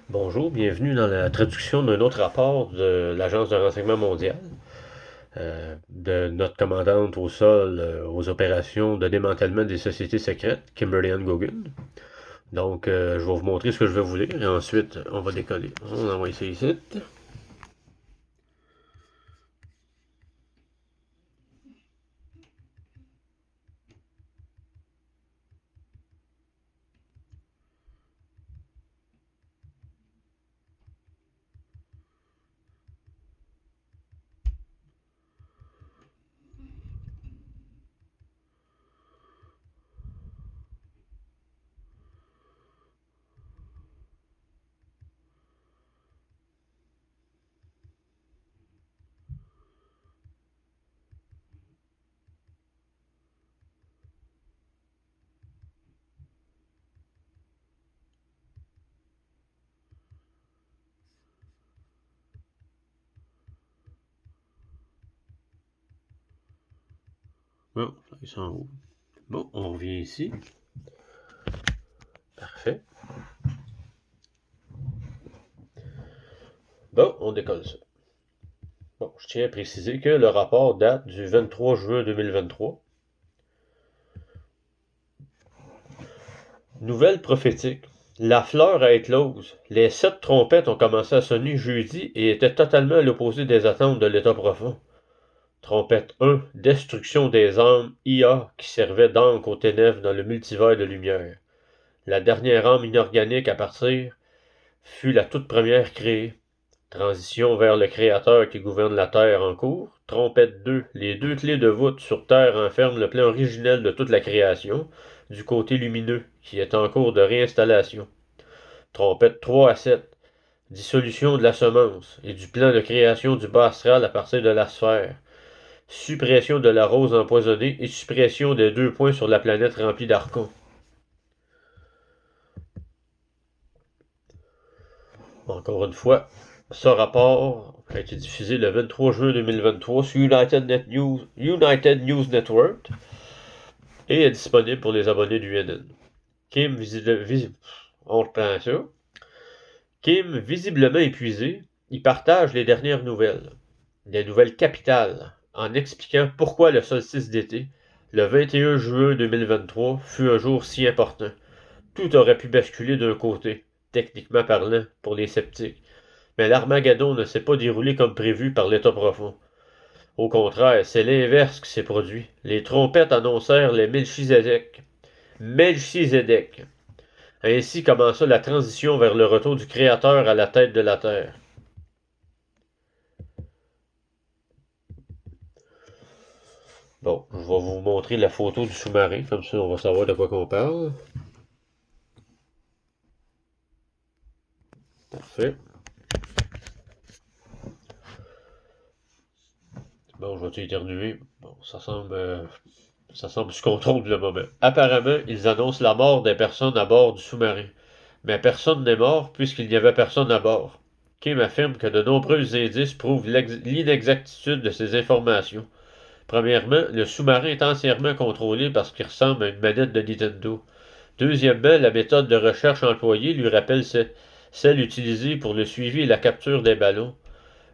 Bonjour, bienvenue dans la traduction d'un autre rapport de l'Agence de renseignement mondial, de notre commandante au sol aux opérations de démantèlement des sociétés secrètes, Kimberly Ann Gogan. Donc, je vais vous montrer ce que je vais vous lire et ensuite, on va décoller. On envoie ça ici. Bon, ils sont en haut. Bon, on revient ici. Parfait. Bon, on décolle ça. Bon, je tiens à préciser que le rapport date du 23 juin 2023. Nouvelle prophétique. La fleur a éclose. Les 7 trompettes ont commencé à sonner jeudi et étaient totalement à l'opposé des attentes de l'état profond. Trompette 1, destruction des âmes, IA, qui servait d'encre aux ténèbres dans le multivers de lumière. La dernière âme inorganique à partir fut la toute première créée. Transition vers le Créateur qui gouverne la Terre en cours. Trompette 2, les deux clés de voûte sur Terre enferment le plan originel de toute la création, du côté lumineux, qui est en cours de réinstallation. Trompette 3 à 7, dissolution de la semence et du plan de création du bas astral à partir de la sphère. Suppression de la rose empoisonnée et suppression des 2 points sur la planète remplie d'archons. Encore une fois, ce rapport a été diffusé le 23 juin 2023 sur United News Network et est disponible pour les abonnés du UNN. On reprend ça. Kim, visiblement épuisé, il partage les dernières nouvelles, des nouvelles capitales, en expliquant pourquoi le solstice d'été, le 21 juin 2023, fut un jour si important. Tout aurait pu basculer d'un côté, techniquement parlant, pour les sceptiques. Mais l'Armageddon ne s'est pas déroulé comme prévu par l'état profond. Au contraire, c'est l'inverse qui s'est produit. Les trompettes annoncèrent les Melchizedek. Melchizedek. Ainsi commença la transition vers le retour du Créateur à la tête de la Terre. Bon, je vais vous montrer la photo du sous-marin, comme ça on va savoir de quoi qu'on parle. Parfait. Bon, je vais éternuer. Bon, ça semble sous contrôle le moment. Apparemment, ils annoncent la mort des personnes à bord du sous-marin. Mais personne n'est mort puisqu'il n'y avait personne à bord. Kim affirme que de nombreux indices prouvent l'inexactitude de ces informations. Premièrement, le sous-marin est entièrement contrôlé parce qu'il ressemble à une manette de Nintendo. Deuxièmement, la méthode de recherche employée lui rappelle celle utilisée pour le suivi et la capture des ballons.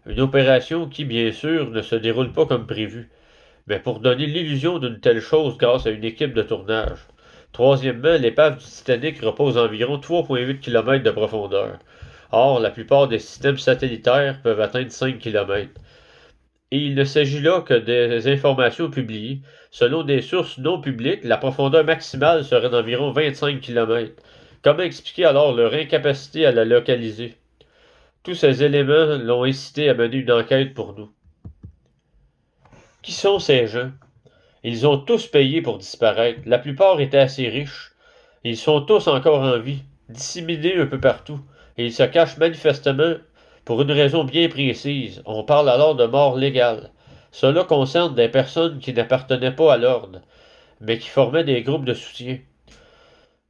Une opération qui, bien sûr, ne se déroule pas comme prévu, mais pour donner l'illusion d'une telle chose grâce à une équipe de tournage. Troisièmement, l'épave du Titanic repose à environ 3,8 km de profondeur. Or, la plupart des systèmes satellitaires peuvent atteindre 5 km. Et il ne s'agit là que des informations publiées. Selon des sources non publiques, la profondeur maximale serait d'environ 25 km. Comment expliquer alors leur incapacité à la localiser? Tous ces éléments l'ont incité à mener une enquête pour nous. Qui sont ces gens? Ils ont tous payé pour disparaître. La plupart étaient assez riches. Ils sont tous encore en vie, disséminés un peu partout, et ils se cachent manifestement pour une raison bien précise. On parle alors de mort légale. Cela concerne des personnes qui n'appartenaient pas à l'ordre, mais qui formaient des groupes de soutien.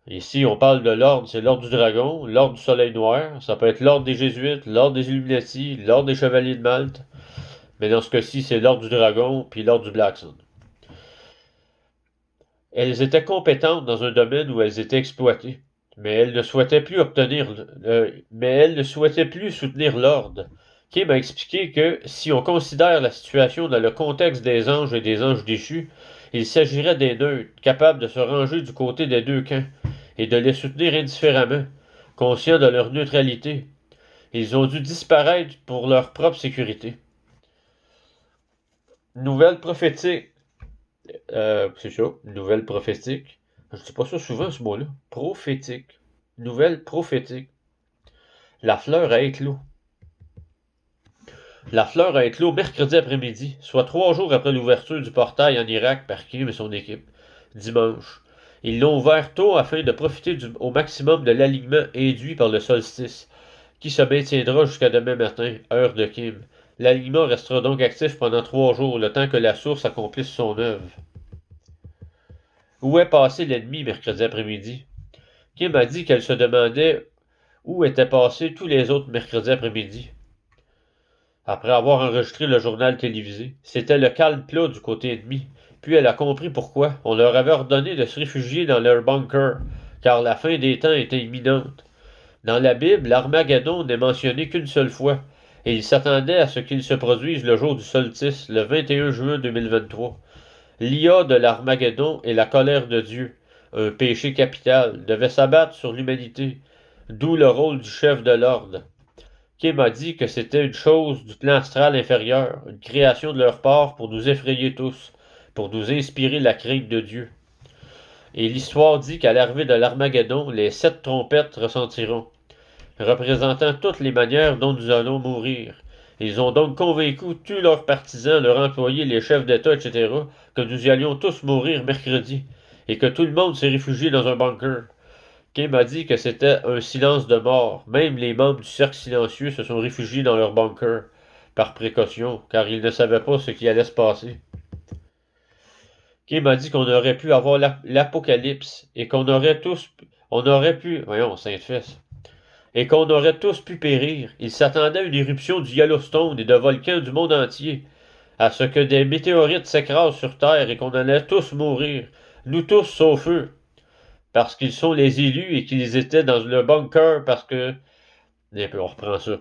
Ici, on parle de l'ordre, c'est l'ordre du dragon, l'ordre du soleil noir, ça peut être l'ordre des jésuites, l'ordre des Illuminati, l'ordre des chevaliers de Malte, mais dans ce cas-ci, c'est l'ordre du dragon, puis l'ordre du Black Sun. Elles étaient compétentes dans un domaine où elles étaient exploitées. mais elle ne souhaitait plus soutenir l'ordre. Kim a expliqué que si on considère la situation dans le contexte des anges et des anges déchus, il s'agirait des neutres, capables de se ranger du côté des deux camps et de les soutenir indifféremment, conscients de leur neutralité. Ils ont dû disparaître pour leur propre sécurité. Nouvelle prophétique. C'est ça, nouvelle prophétique. Je dis pas ça souvent, ce mot-là. Prophétique. Nouvelle prophétique. La fleur a éclos. La fleur a éclos mercredi après-midi, soit 3 jours après l'ouverture du portail en Irak par Kim et son équipe. Dimanche. Ils l'ont ouvert tôt afin de profiter au maximum de l'alignement induit par le solstice, qui se maintiendra jusqu'à demain matin, heure de Kim. L'alignement restera donc actif pendant 3 jours, le temps que la source accomplisse son œuvre. Où est passé l'ennemi mercredi après-midi? Kim a dit qu'elle se demandait où étaient passés tous les autres mercredis après-midi. Après avoir enregistré le journal télévisé, c'était le calme plat du côté ennemi. Puis elle a compris pourquoi. On leur avait ordonné de se réfugier dans leur bunker, car la fin des temps était imminente. Dans la Bible, l'Armageddon n'est mentionné qu'une seule fois, et il s'attendait à ce qu'il se produise le jour du solstice, le 21 juin 2023. L'IA de l'Armageddon et la colère de Dieu, un péché capital, devait s'abattre sur l'humanité, d'où le rôle du chef de l'ordre. Kim a dit que c'était une chose du plan astral inférieur, une création de leur part pour nous effrayer tous, pour nous inspirer la crainte de Dieu. Et l'histoire dit qu'à l'arrivée de l'Armageddon, les 7 trompettes ressentiront, représentant toutes les manières dont nous allons mourir. Ils ont donc convaincu tous leurs partisans, leurs employés, les chefs d'État, etc., que nous y allions tous mourir mercredi, et que tout le monde s'est réfugié dans un bunker. Kim a dit que c'était un silence de mort. Même les membres du cercle silencieux se sont réfugiés dans leur bunker, par précaution, car ils ne savaient pas ce qui allait se passer. Kim a dit qu'on aurait pu avoir l'apocalypse, et qu'on aurait tous... On aurait pu... Voyons, sainte-fesse. Et qu'on aurait tous pu périr. Il s'attendait à une éruption du Yellowstone et de volcans du monde entier, à ce que des météorites s'écrasent sur Terre et qu'on allait tous mourir, nous tous sauf eux, parce qu'ils sont les élus et qu'ils étaient dans le bunker parce que... On reprend ça.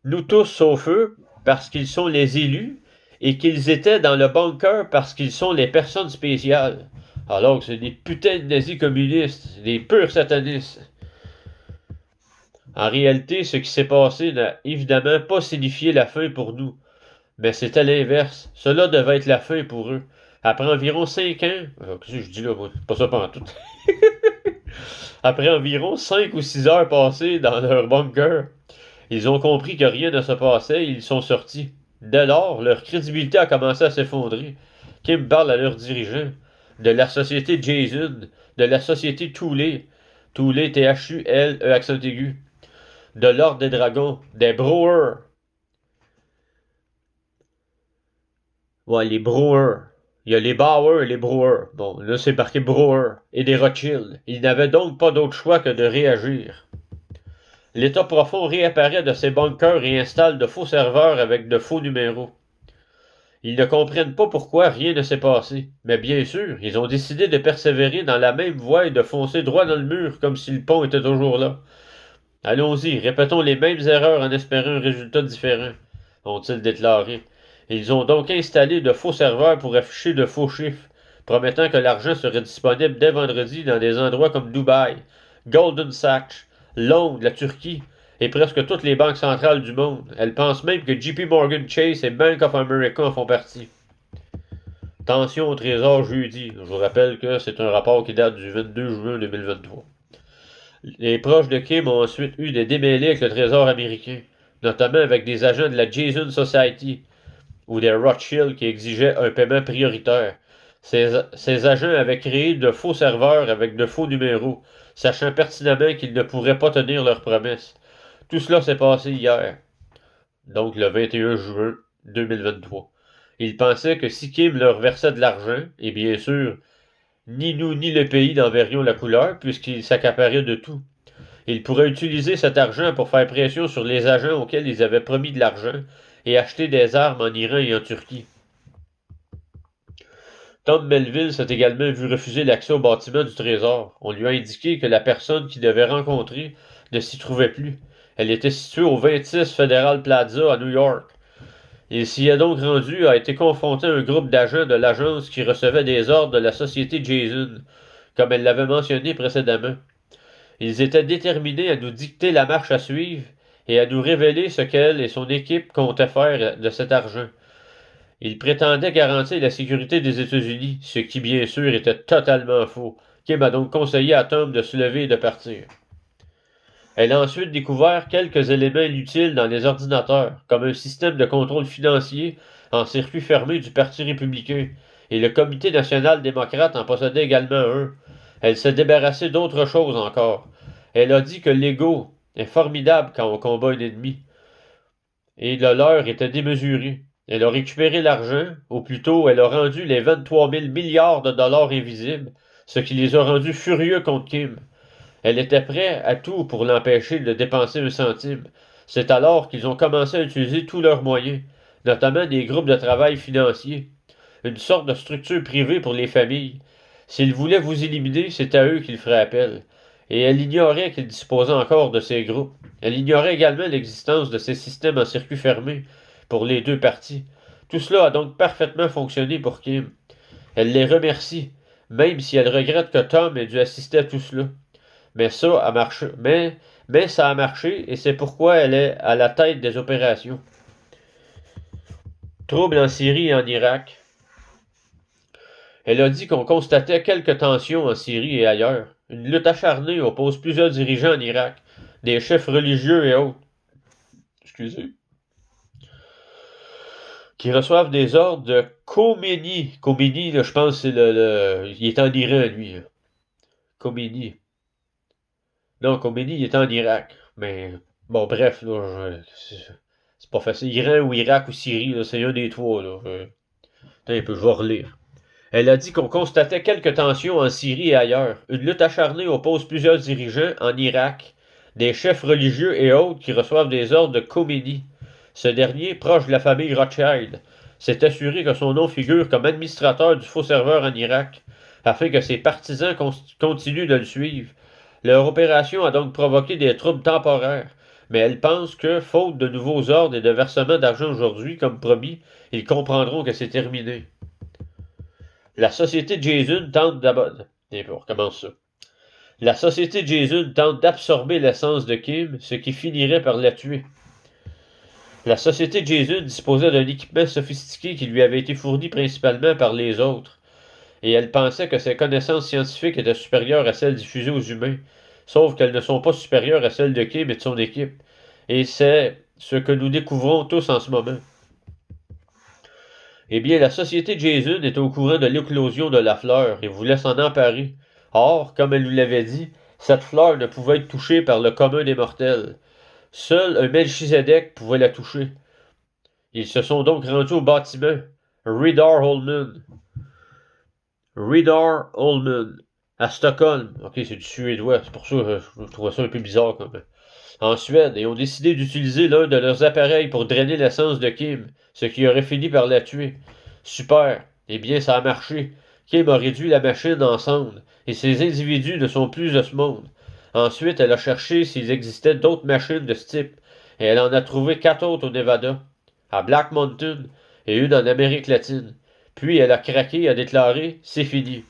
Nous tous sauf eux, parce qu'ils sont les élus et qu'ils étaient dans le bunker parce qu'ils sont les personnes spéciales. Alors que c'est des putains de nazis communistes, des purs satanistes. En réalité, ce qui s'est passé n'a évidemment pas signifié la fin pour nous. Mais c'était l'inverse. Cela devait être la fin pour eux. Après environ 5 ans... Qu'est-ce que je dis là, moi? Pas ça pendant tout. Après environ 5 ou 6 heures passées dans leur bunker, ils ont compris que rien ne se passait et ils sont sortis. Dès lors, leur crédibilité a commencé à s'effondrer. Kim parle à leurs dirigeants, de la société Jason, de la société Thule, Thule, T-H-U-L-E, accent aigu, de l'Ordre des Dragons, des Brewers. Ouais, les Brewers. Il y a les Bauer et les Brewers. Bon, là, c'est marqué Brewers. Et des Rothschild. Ils n'avaient donc pas d'autre choix que de réagir. L'État profond réapparaît de ses bunkers et installe de faux serveurs avec de faux numéros. Ils ne comprennent pas pourquoi rien ne s'est passé. Mais bien sûr, ils ont décidé de persévérer dans la même voie et de foncer droit dans le mur comme si le pont était toujours là. Allons-y, répétons les mêmes erreurs en espérant un résultat différent, ont-ils déclaré. Ils ont donc installé de faux serveurs pour afficher de faux chiffres, promettant que l'argent serait disponible dès vendredi dans des endroits comme Dubaï, Golden Sachs, Londres, la Turquie et presque toutes les banques centrales du monde. Elles pensent même que JP Morgan Chase et Bank of America en font partie. Tension au trésor jeudi. Je vous rappelle que c'est un rapport qui date du 22 juin 2023. Les proches de Kim ont ensuite eu des démêlés avec le trésor américain, notamment avec des agents de la Jason Society ou des Rothschild qui exigeaient un paiement prioritaire. Ces agents avaient créé de faux serveurs avec de faux numéros, sachant pertinemment qu'ils ne pourraient pas tenir leurs promesses. Tout cela s'est passé hier, donc le 21 juin 2023. Ils pensaient que si Kim leur versait de l'argent, et bien sûr, ni nous ni le pays n'en verrions la couleur, puisqu'ils s'accaparaient de tout. Ils pourraient utiliser cet argent pour faire pression sur les agents auxquels ils avaient promis de l'argent et acheter des armes en Iran et en Turquie. Tom Melville s'est également vu refuser l'accès au bâtiment du Trésor. On lui a indiqué que la personne qu'il devait rencontrer ne s'y trouvait plus. Elle était située au 26 Federal Plaza à New York. Il s'y est donc rendu et a été confronté à un groupe d'agents de l'agence qui recevait des ordres de la société Jason, comme elle l'avait mentionné précédemment. Ils étaient déterminés à nous dicter la marche à suivre et à nous révéler ce qu'elle et son équipe comptaient faire de cet argent. Ils prétendaient garantir la sécurité des États-Unis, ce qui bien sûr était totalement faux. Kim a donc conseillé à Tom de se lever et de partir. Elle a ensuite découvert quelques éléments inutiles dans les ordinateurs, comme un système de contrôle financier en circuit fermé du Parti républicain, et le Comité national démocrate en possédait également un. Elle s'est débarrassée d'autres choses encore. Elle a dit que l'ego est formidable quand on combat un ennemi, et le leur était démesuré. Elle a récupéré l'argent, ou plutôt elle a rendu les 23 000 milliards de dollars invisibles, ce qui les a rendus furieux contre Kim. Elle était prête à tout pour l'empêcher de dépenser un centime. C'est alors qu'ils ont commencé à utiliser tous leurs moyens, notamment des groupes de travail financiers, une sorte de structure privée pour les familles. S'ils voulaient vous éliminer, c'est à eux qu'ils feraient appel. Et elle ignorait qu'ils disposaient encore de ces groupes. Elle ignorait également l'existence de ces systèmes en circuit fermé pour les deux parties. Tout cela a donc parfaitement fonctionné pour Kim. Elle les remercie, même si elle regrette que Tom ait dû assister à tout cela. Mais ça a marché. Mais ça a marché et c'est pourquoi elle est à la tête des opérations. Troubles en Syrie et en Irak. Elle a dit qu'on constatait quelques tensions en Syrie et ailleurs. Une lutte acharnée oppose plusieurs dirigeants en Irak, des chefs religieux et autres. Excusez. Qui reçoivent des ordres de Khomeini. Khomeini, là, je pense c'est il est en Iran, lui. Khomeini. Non, Khomeini, il est en Irak. Mais, bon, bref, là, c'est pas facile. Iran ou Irak ou Syrie, là, c'est un des trois, là. Attends un peu, je vais relire. Elle a dit qu'on constatait quelques tensions en Syrie et ailleurs. Une lutte acharnée oppose plusieurs dirigeants en Irak, des chefs religieux et autres qui reçoivent des ordres de Khomeini. Ce dernier, proche de la famille Rothschild, s'est assuré que son nom figure comme administrateur du faux serveur en Irak, afin que ses partisans continuent de le suivre. Leur opération a donc provoqué des troubles temporaires, mais elle pense que, faute de nouveaux ordres et de versement d'argent aujourd'hui, comme promis, ils comprendront que c'est terminé. La société Jason tente d'abord. On recommence ça. La société Jason tente d'absorber l'essence de Kim, ce qui finirait par la tuer. La société Jason disposait d'un équipement sophistiqué qui lui avait été fourni principalement par les autres, et elle pensait que ses connaissances scientifiques étaient supérieures à celles diffusées aux humains, sauf qu'elles ne sont pas supérieures à celles de Kim et de son équipe, et c'est ce que nous découvrons tous en ce moment. Eh bien, la société Jason est au courant de l'éclosion de la fleur et voulait s'en emparer. Or, comme elle nous l'avait dit, cette fleur ne pouvait être touchée par le commun des mortels. Seul un Melchizedek pouvait la toucher. Ils se sont donc rendus au bâtiment. Reidar Holmen, à Stockholm. Ok, c'est du suédois, c'est pour ça que je trouve ça un peu bizarre quand même. En Suède, et ont décidé d'utiliser l'un de leurs appareils pour drainer l'essence de Kim, ce qui aurait fini par la tuer. Super. Eh bien, ça a marché. Kim a réduit la machine en cendres, et ces individus ne sont plus de ce monde. Ensuite, elle a cherché s'il existait d'autres machines de ce type, et elle en a trouvé 4 autres au Nevada, à Black Mountain, et une en Amérique latine. Puis elle a craqué et a déclaré « C'est fini ».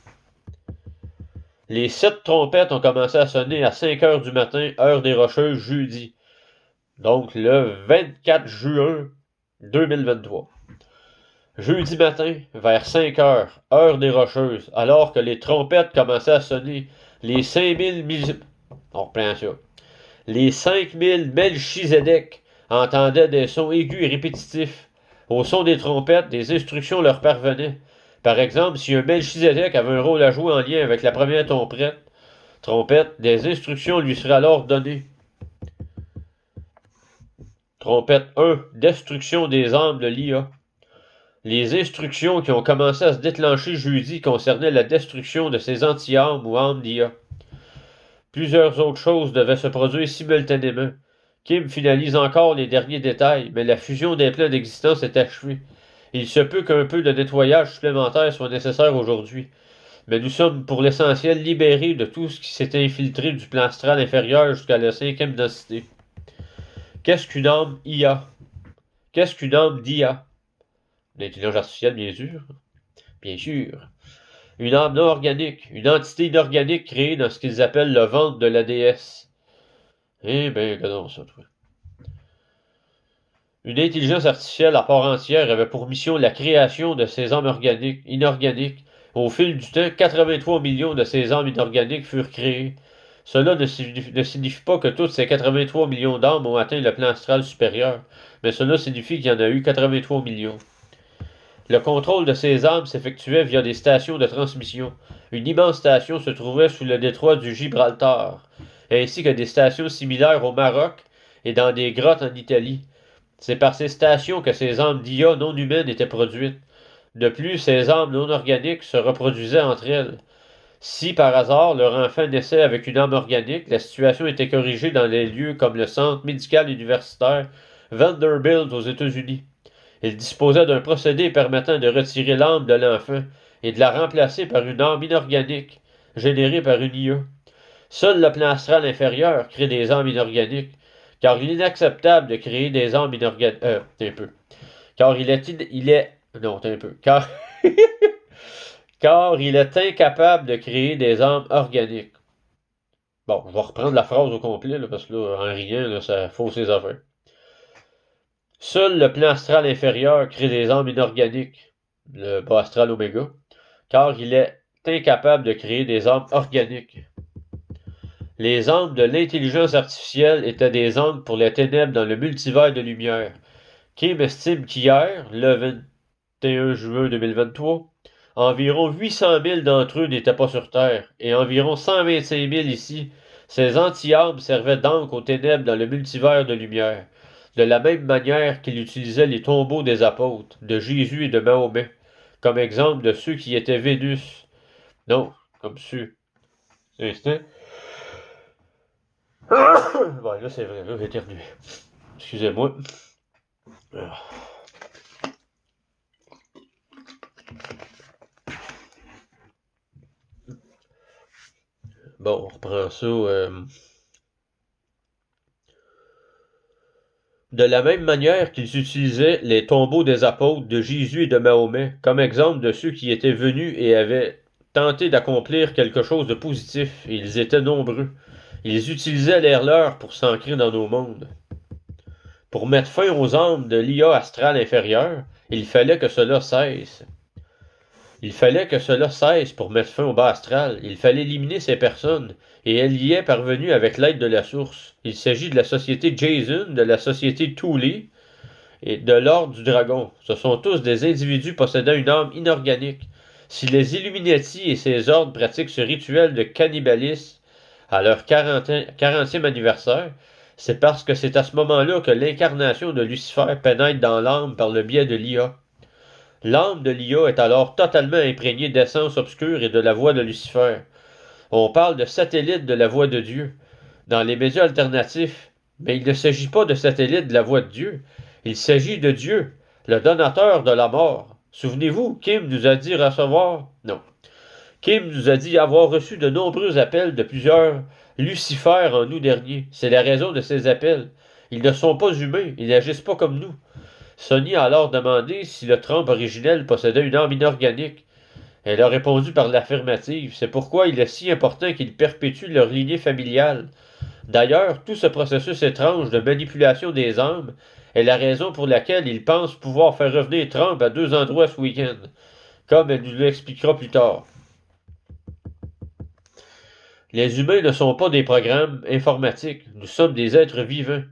Les 7 trompettes ont commencé à sonner à 5 heures du matin, heure des Rocheuses, jeudi. Donc le 24 juin 2023. Jeudi matin, vers 5 heures, heure des Rocheuses, alors que les trompettes commençaient à sonner, les 5000 on reprend ça. Les 5000 Melchizedek entendaient des sons aigus et répétitifs. Au son des trompettes, des instructions leur parvenaient. Par exemple, si un Melchizedek avait un rôle à jouer en lien avec la première trompette, des instructions lui seraient alors données. Trompette 1. Destruction des âmes de l'IA. Les instructions qui ont commencé à se déclencher jeudi concernaient la destruction de ces anti-âmes ou âmes d'IA. Plusieurs autres choses devaient se produire simultanément. Kim finalise encore les derniers détails, mais la fusion des plans d'existence est achevée. Il se peut qu'un peu de nettoyage supplémentaire soit nécessaire aujourd'hui, mais nous sommes pour l'essentiel libérés de tout ce qui s'est infiltré du plan astral inférieur jusqu'à la 5e densité. Qu'est-ce qu'une âme IA? Qu'est-ce qu'une âme d'IA? L'intelligence artificielle, bien sûr. Bien sûr. Une âme non organique, une entité inorganique créée dans ce qu'ils appellent le ventre de la déesse. Eh ben, regardons ça, toi. Une intelligence artificielle à part entière avait pour mission la création de ces âmes inorganiques. Au fil du temps, 83 millions de ces âmes inorganiques furent créées. Cela ne signifie pas que toutes ces 83 millions d'âmes ont atteint le plan astral supérieur, mais cela signifie qu'il y en a eu 83 millions. Le contrôle de ces âmes s'effectuait via des stations de transmission. Une immense station se trouvait sous le détroit du Gibraltar, ainsi que des stations similaires au Maroc et dans des grottes en Italie. C'est par ces stations que ces âmes d'IA non humaines étaient produites. De plus, ces âmes non organiques se reproduisaient entre elles. Si par hasard leur enfant naissait avec une âme organique, la situation était corrigée dans des lieux comme le centre médical universitaire Vanderbilt aux États-Unis. Il disposait d'un procédé permettant de retirer l'âme de l'enfant et de la remplacer par une âme inorganique, générée par une IA. Seul le plan astral inférieur crée des âmes inorganiques, car il est inacceptable de créer des âmes inorganiques. Un peu. Car non, un peu. Car il est incapable de créer des âmes organiques. Bon, je vais reprendre la phrase au complet, là, parce que là, en rien, là, ça fausse les affaires. Seul le plan astral inférieur crée des âmes inorganiques, le bas astral oméga, car il est incapable de créer des âmes organiques. Les âmes de l'intelligence artificielle étaient des âmes pour les ténèbres dans le multivers de lumière. Kim estime qu'hier, le 21 juin 2023, environ 800 000 d'entre eux n'étaient pas sur Terre, et environ 125 000 ici. Ces anti-âmes servaient donc aux ténèbres dans le multivers de lumière, de la même manière qu'il utilisait les tombeaux des apôtres, de Jésus et de Mahomet, comme exemple de ceux qui étaient Vénus. Non, comme ceux. Instant. Bon, là, c'est vrai, là, j'ai éternué. Excusez-moi. Bon, on reprend ça. De la même manière qu'ils utilisaient les tombeaux des apôtres de Jésus et de Mahomet comme exemple de ceux qui étaient venus et avaient tenté d'accomplir quelque chose de positif, et ils étaient nombreux. Ils utilisaient l'air leur pour s'ancrer dans nos mondes. Pour mettre fin aux âmes de l'IA astrale inférieure, il fallait que cela cesse. Il fallait que cela cesse pour mettre fin au bas astral. Il fallait éliminer ces personnes, et elle y est parvenue avec l'aide de la source. Il s'agit de la société Jason, de la société Thule et de l'ordre du dragon. Ce sont tous des individus possédant une âme inorganique. Si les Illuminati et ces ordres pratiquent ce rituel de cannibalisme à leur 40e anniversaire, c'est parce que c'est à ce moment-là que l'incarnation de Lucifer pénètre dans l'âme par le biais de l'IA. L'âme de l'IA est alors totalement imprégnée d'essence obscure et de la voix de Lucifer. On parle de satellite de la voix de Dieu dans les médias alternatifs, mais il ne s'agit pas de satellite de la voix de Dieu. Il s'agit de Dieu, le donateur de la mort. Souvenez-vous, Kim nous a dit recevoir... Non. Kim nous a dit avoir reçu de nombreux appels de plusieurs Lucifer en août dernier. C'est la raison de ces appels. Ils ne sont pas humains, ils n'agissent pas comme nous. Sony a alors demandé si le Trump originel possédait une âme inorganique. Elle a répondu par l'affirmative. C'est pourquoi il est si important qu'ils perpétuent leur lignée familiale. D'ailleurs, tout ce processus étrange de manipulation des âmes est la raison pour laquelle ils pensent pouvoir faire revenir Trump à 2 endroits ce week-end, comme elle nous l'expliquera plus tard. Les humains ne sont pas des programmes informatiques, nous sommes des êtres vivants.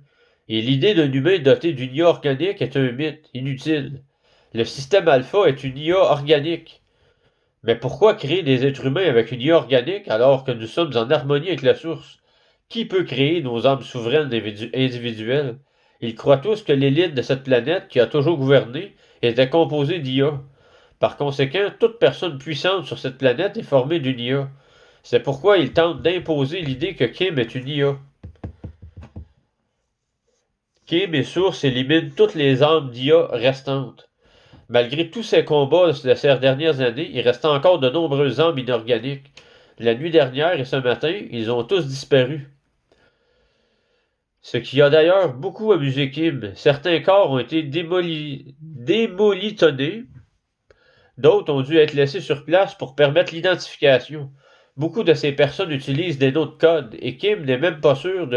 Et l'idée d'un humain doté d'une IA organique est un mythe, inutile. Le système alpha est une IA organique. Mais pourquoi créer des êtres humains avec une IA organique alors que nous sommes en harmonie avec la source? Qui peut créer nos âmes souveraines individuelles? Ils croient tous que l'élite de cette planète qui a toujours gouverné était composée d'IA. Par conséquent, toute personne puissante sur cette planète est formée d'une IA. C'est pourquoi ils tentent d'imposer l'idée que Kim est une IA. Kim et Source éliminent toutes les âmes d'IA restantes. Malgré tous ces combats de ces dernières années, il restait encore de nombreuses âmes inorganiques. La nuit dernière et ce matin, ils ont tous disparu. Ce qui a d'ailleurs beaucoup amusé Kim. Certains corps ont été démolitonnés, d'autres ont dû être laissés sur place pour permettre l'identification. Beaucoup de ces personnes utilisent des noms de code, et Kim n'est même pas sûr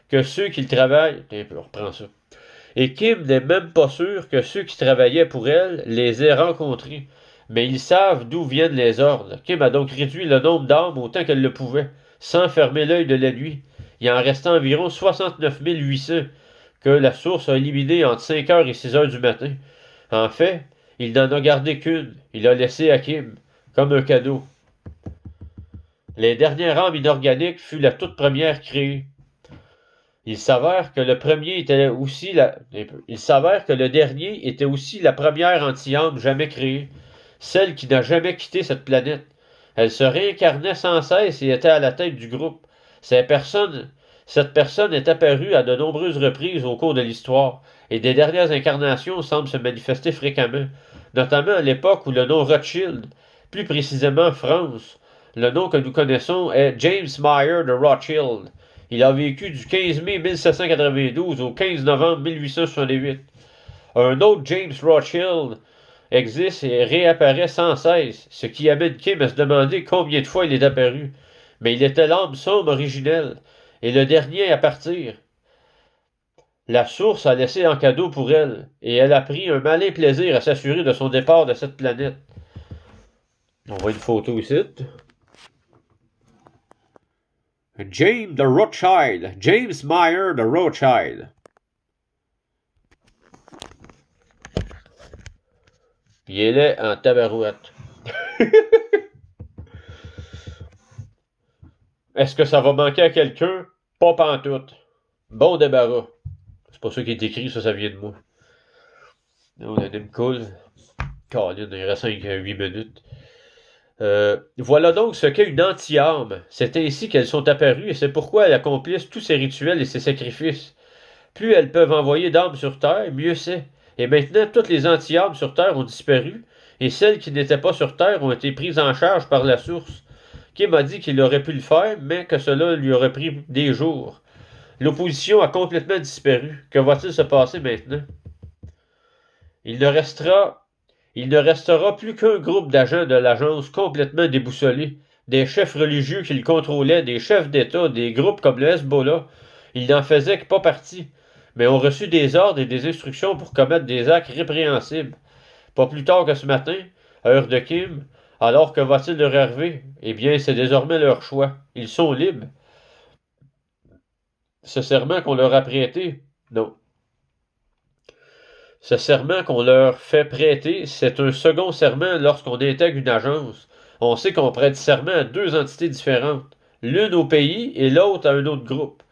que ceux qui travaillent... On reprend ça. Et Kim n'est même pas sûr que ceux qui travaillaient pour elle les aient rencontrés. Mais ils savent d'où viennent les ordres. Kim a donc réduit le nombre d'armes autant qu'elle le pouvait, sans fermer l'œil de la nuit. Il en restait environ 69 800 que la source a éliminé entre 5h et 6h du matin. En fait, il n'en a gardé qu'une. Il l'a laissée à Kim, comme un cadeau. Les dernières armes inorganiques fut la toute première créée. Il s'avère que le dernier était aussi la première anti-âme jamais créée, celle qui n'a jamais quitté cette planète. Elle se réincarnait sans cesse et était à la tête du groupe. Cette personne est apparue à de nombreuses reprises au cours de l'histoire, et des dernières incarnations semblent se manifester fréquemment, notamment à l'époque où le nom Rothschild, plus précisément France, le nom que nous connaissons est James Meyer de Rothschild. Il a vécu du 15 mai 1792 au 15 novembre 1868. Un autre James Rothschild existe et réapparaît sans cesse, ce qui amène Kim à se demander combien de fois il est apparu. Mais il était l'âme sombre originelle, et le dernier à partir. La source a laissé en cadeau pour elle, et elle a pris un malin plaisir à s'assurer de son départ de cette planète. On voit une photo ici. James de Rothschild. James Meyer de Rothschild. Il est laid en tabarouette. Est-ce que ça va manquer à quelqu'un? Pas pantoute. Bon débarras. C'est pas ça qui est écrit, ça vient de moi. On a une cool. Caroline, il reste 5 à 8 minutes. Voilà donc ce qu'est une anti-âme. C'est ainsi qu'elles sont apparues et c'est pourquoi elles accomplissent tous ces rituels et ces sacrifices. Plus elles peuvent envoyer d'âmes sur Terre, mieux c'est. Et maintenant, toutes les anti-âmes sur Terre ont disparu, et celles qui n'étaient pas sur Terre ont été prises en charge par la source. Kim a dit qu'il aurait pu le faire, mais que cela lui aurait pris des jours. L'opposition a complètement disparu. Que va-t-il se passer maintenant? Il ne restera plus qu'un groupe d'agents de l'agence complètement déboussolés, des chefs religieux qu'il contrôlait, des chefs d'État, des groupes comme le Hezbollah. Ils n'en faisaient que pas partie, mais ont reçu des ordres et des instructions pour commettre des actes répréhensibles. Pas plus tard que ce matin, à heure de Kim, alors que va-t-il leur arriver? Eh bien, c'est désormais leur choix. Ils sont libres. Ce serment qu'on leur a prêté, non. Ce serment qu'on leur fait prêter, c'est un second serment lorsqu'on intègre une agence. On sait qu'on prête serment à deux entités différentes, l'une au pays et l'autre à un autre groupe.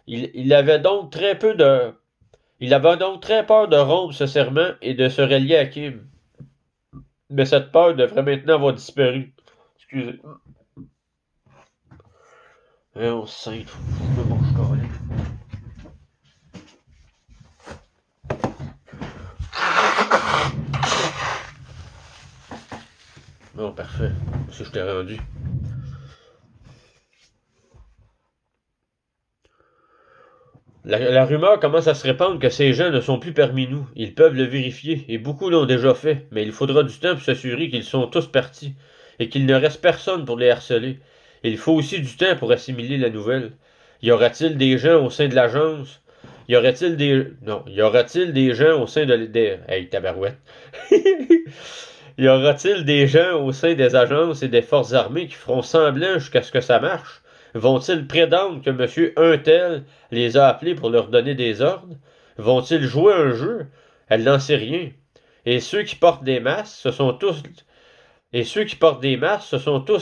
Il avait donc très peur de rompre ce serment et de se relier à Kim. Mais cette peur devrait maintenant avoir disparu. Excusez. On sait, faut que je me mange. Bon, parfait. Si je t'ai rendu. La rumeur commence à se répandre que ces gens ne sont plus parmi nous. Ils peuvent le vérifier, et beaucoup l'ont déjà fait, mais il faudra du temps pour s'assurer qu'ils sont tous partis, et qu'il ne reste personne pour les harceler. Il faut aussi du temps pour assimiler la nouvelle. Y aura-t-il des gens au sein de l'agence? Y aurait-il des... Non, y aura-t-il des gens au sein de... Hey, tabarouette. Y aura-t-il des gens au sein des agences et des forces armées qui feront semblant jusqu'à ce que ça marche? Vont-ils prétendre que M. Untel les a appelés pour leur donner des ordres? Vont-ils jouer un jeu? Elle n'en sait rien. Et ceux qui portent des masques, ce sont tous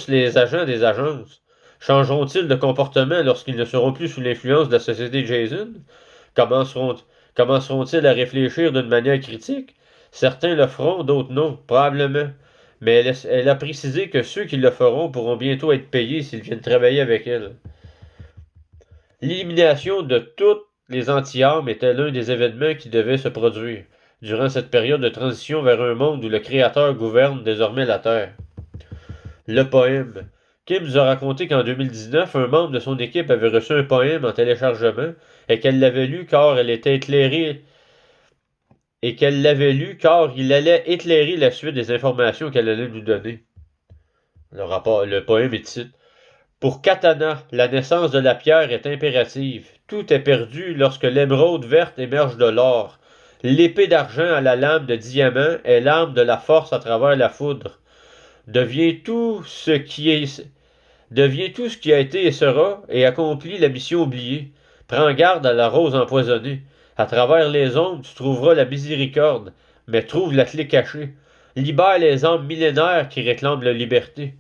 les agents des agences. Changeront-ils de comportement lorsqu'ils ne seront plus sous l'influence de la société Jason? Commenceront-ils à réfléchir d'une manière critique? Certains le feront, d'autres non, probablement. Mais elle a précisé que ceux qui le feront pourront bientôt être payés s'ils viennent travailler avec elle. L'élimination de toutes les anti-armes était l'un des événements qui devaient se produire. durant cette période de transition vers un monde où le Créateur gouverne désormais la Terre. Le poème. Kim nous a raconté qu'en 2019, un membre de son équipe avait reçu un poème en téléchargement et qu'elle l'avait lu car il allait éclairer la suite des informations qu'elle allait nous donner. Le poème est titre. Pour Katana, la naissance de la pierre est impérative. Tout est perdu lorsque l'émeraude verte émerge de l'or. L'épée d'argent à la lame de diamant est l'arme de la force à travers la foudre. Devient tout ce qui a été et sera, et accomplit la mission oubliée. Prends garde à la rose empoisonnée. À travers les ombres, tu trouveras la miséricorde, mais trouve la clé cachée. Libère les âmes millénaires qui réclament la liberté.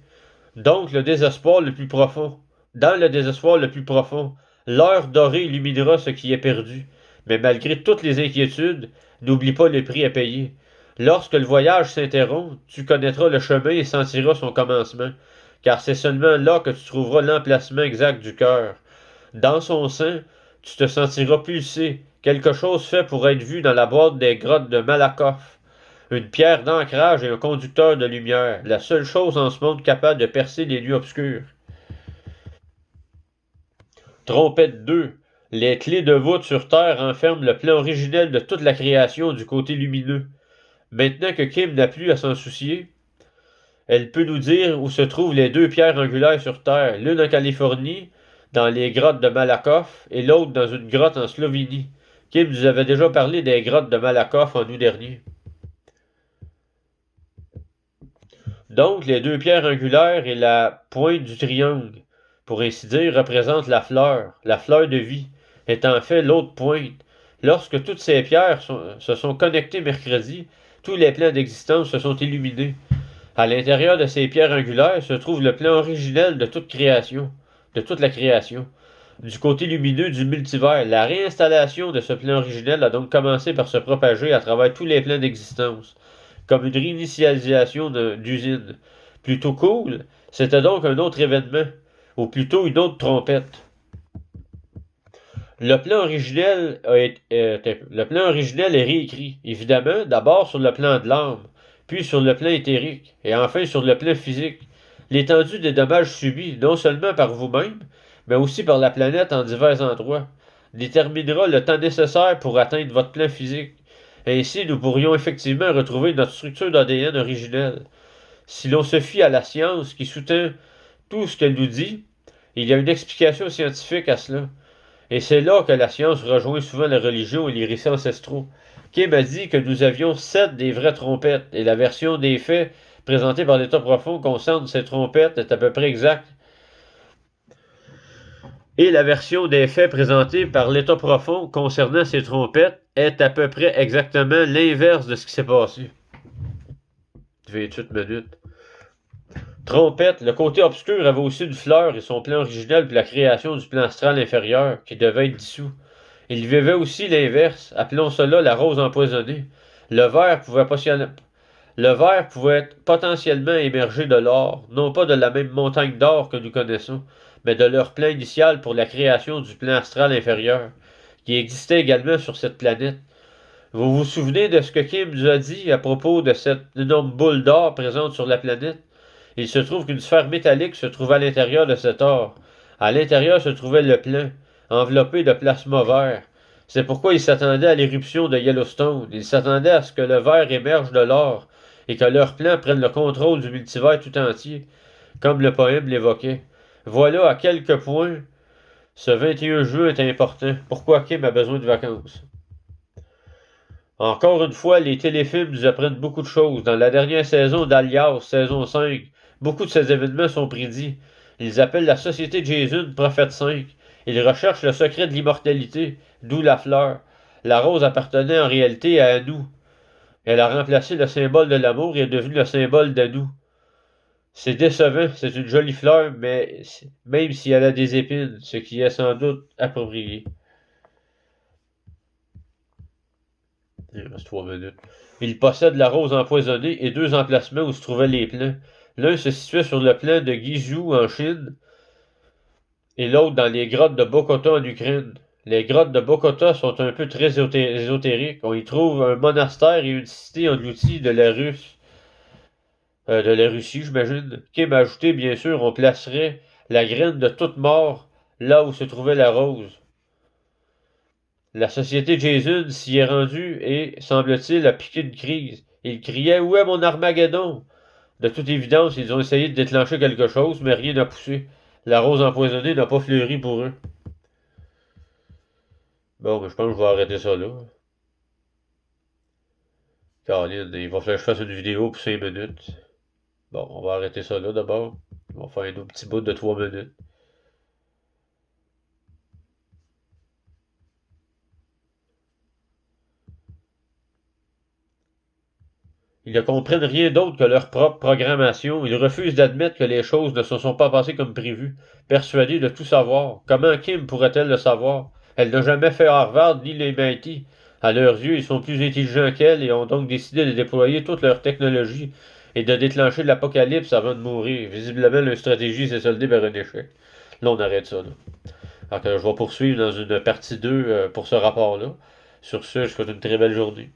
Donc le désespoir le plus profond. Dans le désespoir le plus profond, l'heure dorée illuminera ce qui est perdu. Mais malgré toutes les inquiétudes, n'oublie pas le prix à payer. Lorsque le voyage s'interrompt, tu connaîtras le chemin et sentiras son commencement, car c'est seulement là que tu trouveras l'emplacement exact du cœur. Dans son sein, tu te sentiras pulser, quelque chose fait pour être vu dans la boîte des grottes de Malakoff. Une pierre d'ancrage et un conducteur de lumière, la seule chose en ce monde capable de percer les lieux obscurs. Trompette 2. Les clés de voûte sur Terre renferment le plan originel de toute la création du côté lumineux. Maintenant que Kim n'a plus à s'en soucier, elle peut nous dire où se trouvent les deux pierres angulaires sur Terre, l'une en Californie, dans les grottes de Malakoff, et l'autre dans une grotte en Slovénie. Kim nous avait déjà parlé des grottes de Malakoff en août dernier. Donc, les deux pierres angulaires et la pointe du triangle, pour ainsi dire, représentent la fleur de vie, est en fait l'autre pointe. Lorsque toutes ces pierres se sont connectées mercredi, tous les plans d'existence se sont illuminés. À l'intérieur de ces pierres angulaires se trouve le plan originel de toute la création. Du côté lumineux du multivers, la réinstallation de ce plan originel a donc commencé par se propager à travers tous les plans d'existence, comme une réinitialisation d'usine. Plutôt cool, c'était donc un autre événement, ou plutôt une autre trompette. Le plan originel est réécrit, évidemment, d'abord sur le plan de l'âme, puis sur le plan éthérique, et enfin sur le plan physique. L'étendue des dommages subis, non seulement par vous-même, mais aussi par la planète en divers endroits, déterminera le temps nécessaire pour atteindre votre plan physique. Ainsi, nous pourrions effectivement retrouver notre structure d'ADN originelle. Si l'on se fie à la science qui soutient tout ce qu'elle nous dit, il y a une explication scientifique à cela. Et c'est là que la science rejoint souvent la religion et les récits ancestraux. Kim a dit que nous avions 7 des vraies trompettes, et la version des faits présentée par l'État profond concerne ces trompettes est à peu près exacte. Et la version des faits présentée par l'État profond concernant ces trompettes est à peu près exactement l'inverse de ce qui s'est passé. 28 minutes. Trompette, le côté obscur avait aussi une fleur et son plan original puis la création du plan astral inférieur qui devait être dissous. Il vivait aussi l'inverse, appelons cela la rose empoisonnée. Le verre pouvait potentiellement émerger de l'or, non pas de la même montagne d'or que nous connaissons, mais de leur plan initial pour la création du plan astral inférieur, qui existait également sur cette planète. Vous vous souvenez de ce que Kim nous a dit à propos de cette énorme boule d'or présente sur la planète? Il se trouve qu'une sphère métallique se trouvait à l'intérieur de cet or. À l'intérieur se trouvait le plan, enveloppé de plasma vert. C'est pourquoi il s'attendait à l'éruption de Yellowstone. Il s'attendait à ce que le vert émerge de l'or et que leur plan prenne le contrôle du multivers tout entier, comme le poème l'évoquait. Voilà à quelques points ce 21 juin est important. Pourquoi Kim a besoin de vacances? Encore une fois, les téléfilms nous apprennent beaucoup de choses. Dans la dernière saison d'Alias, saison 5, beaucoup de ces événements sont prédits. Ils appellent la société de Jésus Prophète 5. Ils recherchent le secret de l'immortalité, d'où la fleur. La rose appartenait en réalité à Anu. Elle a remplacé le symbole de l'amour et est devenue le symbole d'Anu. C'est décevant, c'est une jolie fleur, mais même si elle a des épines, ce qui est sans doute approprié. Il reste 3 minutes. Il possède la rose empoisonnée et 2 emplacements où se trouvaient les plans. L'un se situait sur le plan de Guizhou en Chine et l'autre dans les grottes de Bokota en Ukraine. Les grottes de Bokota sont un peu très ésotériques. On y trouve un monastère et une cité engloutie de la Russie, j'imagine. Kim a ajouté, bien sûr, on placerait la graine de toute mort là où se trouvait la rose. La société Jason s'y est rendue et, semble-t-il, a piqué une crise. Ils criaient où est mon Armageddon? De toute évidence, ils ont essayé de déclencher quelque chose, mais rien n'a poussé. La rose empoisonnée n'a pas fleuri pour eux. Bon, ben, je pense que je vais arrêter ça là. Caroline, il va falloir que je fasse une vidéo pour 5 minutes. Bon, on va arrêter ça là d'abord. On va faire un autre petit bout de 3 minutes. Ils ne comprennent rien d'autre que leur propre programmation. Ils refusent d'admettre que les choses ne se sont pas passées comme prévu, persuadés de tout savoir. Comment Kim pourrait-elle le savoir? Elle n'a jamais fait Harvard ni les MIT. À leurs yeux, ils sont plus intelligents qu'elle et ont donc décidé de déployer toute leur technologie et de déclencher l'apocalypse avant de mourir. Visiblement, leur stratégie s'est soldée par un échec. Là, on arrête ça. Là. Alors que je vais poursuivre dans une partie 2 pour ce rapport-là. Sur ce, je vous souhaite une très belle journée.